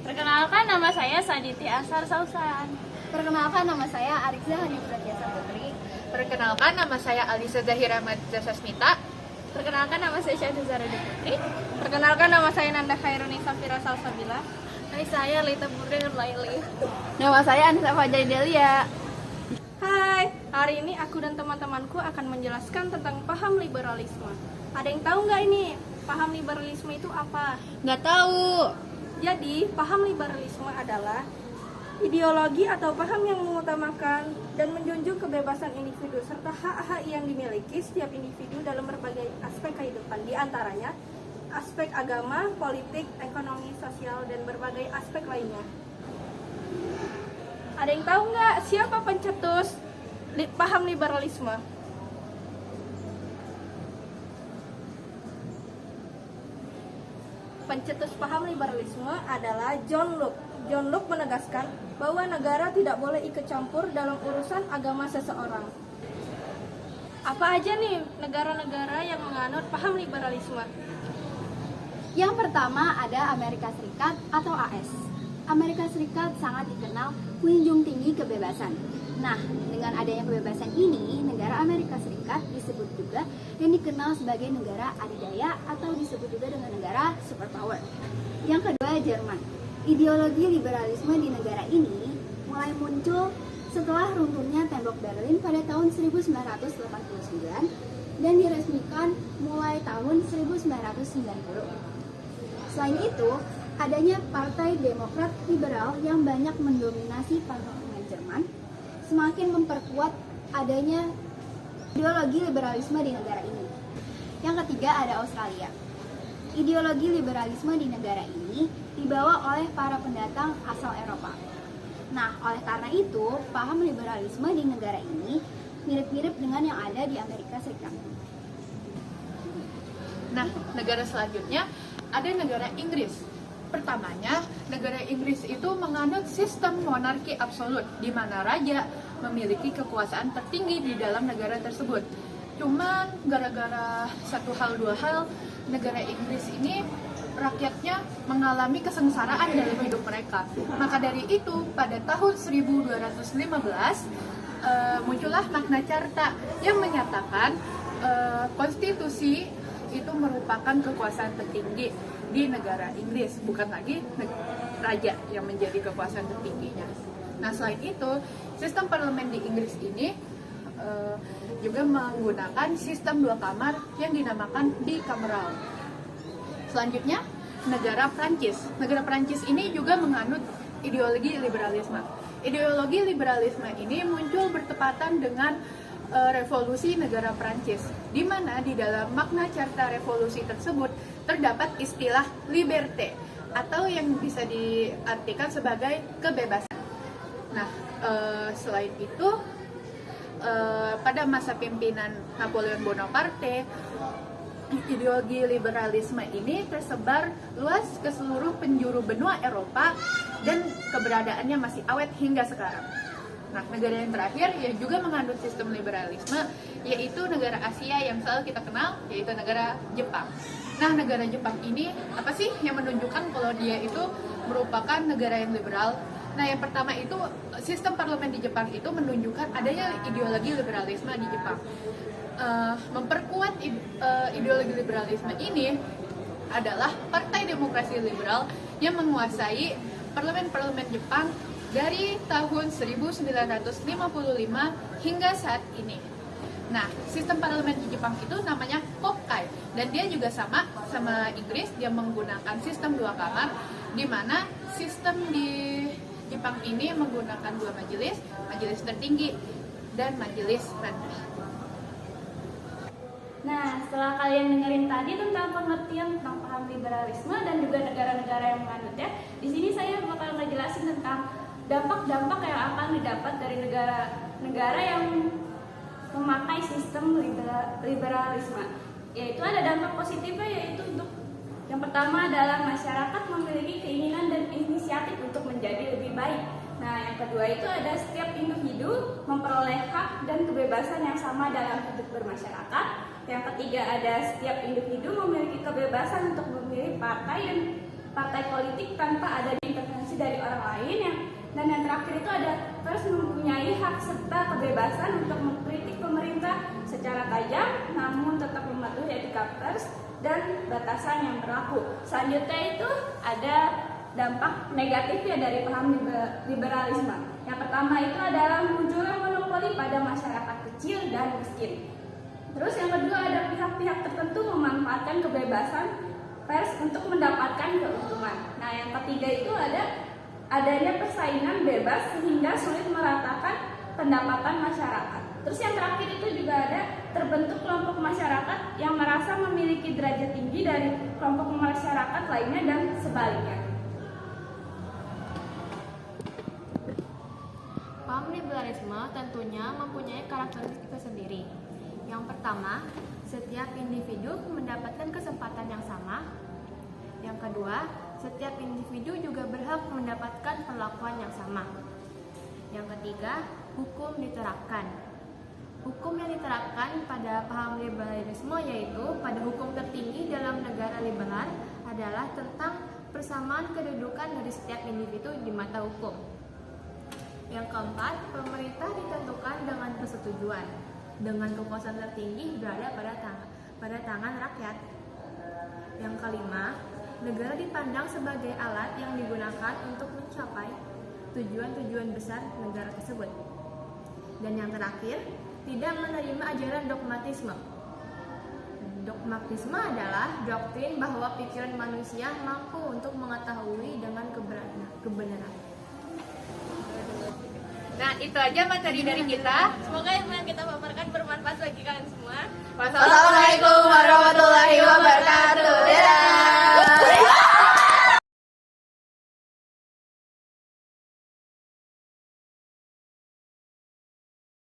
Perkenalkan, nama saya Saditi Asar Sausan. Perkenalkan, nama saya Arikza Hanifratiasa Putri. Perkenalkan, nama saya Alisa Zahira Sasmita. Perkenalkan, nama saya Syahdu Zara Putri. Perkenalkan, nama saya Nanda Khairuni Safira Salsabila. Hai, saya Lita Burden Laili. Nama saya Anissa Fajai Delia. Hai, hari ini aku dan teman-temanku akan menjelaskan tentang paham liberalisme. Ada yang tahu nggak ini paham liberalisme itu apa? Nggak tahu. Jadi, paham liberalisme adalah ideologi atau paham yang mengutamakan dan menjunjung kebebasan individu serta hak-hak yang dimiliki setiap individu dalam berbagai aspek kehidupan, di antaranya aspek agama, politik, ekonomi, sosial, dan berbagai aspek lainnya. Ada yang tahu nggak siapa pencetus paham liberalisme? Pencetus paham liberalisme adalah John Locke. John Locke menegaskan bahwa negara tidak boleh ikut campur dalam urusan agama seseorang. Apa aja nih negara-negara yang menganut paham liberalisme? Yang pertama ada Amerika Serikat atau AS. Amerika Serikat sangat dikenal menjunjung tinggi kebebasan. Nah, dengan adanya kebebasan ini, negara Amerika Serikat disebut juga yang dikenal sebagai negara adidaya atau disebut juga dengan negara superpower. Yang kedua, Jerman. Ideologi liberalisme di negara ini mulai muncul setelah runtuhnya tembok Berlin pada tahun 1989 dan diresmikan mulai tahun 1990. Selain itu, adanya Partai Demokrat Liberal yang banyak mendominasi parlemen Jerman semakin memperkuat adanya ideologi liberalisme di negara ini. Yang ketiga ada Australia. Ideologi liberalisme di negara ini dibawa oleh para pendatang asal Eropa. Nah, oleh karena itu, paham liberalisme di negara ini mirip-mirip dengan yang ada di Amerika Serikat. Nah, negara selanjutnya ada negara Inggris. Pertamanya, negara Inggris itu menganut sistem monarki absolut, di mana raja memiliki kekuasaan tertinggi di dalam negara tersebut. Cuman gara-gara satu hal dua hal, negara Inggris ini rakyatnya mengalami kesengsaraan dalam hidup mereka. Maka dari itu, pada tahun 1215 muncullah Magna Carta yang menyatakan konstitusi itu merupakan kekuasaan tertinggi di negara Inggris, bukan lagi raja yang menjadi kekuasaan tertingginya. Nah, selain itu, sistem parlemen di Inggris ini juga menggunakan sistem dua kamar yang dinamakan bicameral. Selanjutnya, negara Prancis. Negara Prancis ini juga menganut ideologi liberalisme. Ideologi liberalisme ini muncul bertepatan dengan revolusi negara Prancis, di mana di dalam Magna Carta revolusi tersebut terdapat istilah liberté atau yang bisa diartikan sebagai kebebasan. Nah, selain itu pada masa pimpinan Napoleon Bonaparte, ideologi liberalisme ini tersebar luas ke seluruh penjuru benua Eropa dan keberadaannya masih awet hingga sekarang. Nah, negara yang terakhir yang juga menganut sistem liberalisme yaitu negara Asia yang selalu kita kenal, yaitu negara Jepang. Nah, negara Jepang ini apa sih yang menunjukkan kalau dia itu merupakan negara yang liberal? Nah, yang pertama itu sistem parlemen di Jepang itu menunjukkan adanya ideologi liberalisme di Jepang. Memperkuat ideologi liberalisme ini adalah Partai Demokrasi Liberal yang menguasai parlemen-parlemen Jepang dari tahun 1955 hingga saat ini. Nah, sistem parlemen di Jepang itu namanya Kokkai, dan dia juga sama Inggris, dia menggunakan sistem dua kamar, di mana sistem di Jepang ini menggunakan dua majelis, majelis tertinggi dan majelis rendah. Nah, setelah kalian dengerin tadi tentang pengertian tentang paham liberalisme dan juga negara-negara yang menganutnya, di sini saya bakal ngejelasin tentang dampak-dampak yang akan didapat dari negara-negara yang memakai sistem liberalisme. Yaitu ada dampak positifnya, yaitu untuk yang pertama adalah masyarakat memiliki keinginan dan inisiatif untuk menjadi lebih baik. Nah, yang kedua itu ada setiap individu memperoleh hak dan kebebasan yang sama dalam hidup bermasyarakat. Yang ketiga ada setiap individu memiliki kebebasan untuk memilih partai dan partai politik tanpa adanya intervensi dari orang lain. Dan yang terakhir itu ada pers mempunyai hak serta kebebasan untuk mengkritik pemerintah secara tajam namun tetap mematuhi etika pers dan batasan yang berlaku. Selanjutnya itu ada dampak negatifnya dari paham liberalisme. Yang pertama itu adalah munculnya monopoli pada masyarakat kecil dan miskin. Terus yang kedua ada pihak-pihak tertentu memanfaatkan kebebasan pers untuk mendapatkan keuntungan. Nah yang ketiga itu adanya persaingan bebas sehingga sulit meratakan pendapatan masyarakat. Terus yang terakhir itu juga ada terbentuk kelompok masyarakat yang merasa memiliki derajat tinggi dari kelompok masyarakat lainnya dan sebaliknya. Paham liberalisme tentunya mempunyai karakteristik tersendiri. Yang pertama, setiap individu mendapatkan kesempatan yang sama. Yang kedua, setiap individu juga berhak mendapatkan perlakuan yang sama. Yang ketiga, hukum diterapkan. Hukum yang diterapkan pada paham liberalisme yaitu pada hukum tertinggi dalam negara liberal adalah tentang persamaan kedudukan dari setiap individu di mata hukum. Yang keempat, pemerintah ditentukan dengan persetujuan, dengan kekuasaan tertinggi berada pada tangan rakyat. Yang kelima, negara dipandang sebagai alat yang digunakan untuk mencapai tujuan-tujuan besar negara tersebut. Dan yang terakhir, tidak menerima ajaran dogmatisme. Dogmatisme adalah doktrin bahwa pikiran manusia mampu untuk mengetahui dengan kebenaran. Nah, itu aja materi dari kita. Semoga ilmu yang kita paparkan bermanfaat bagi kalian semua. Wassalamualaikum warahmatullahi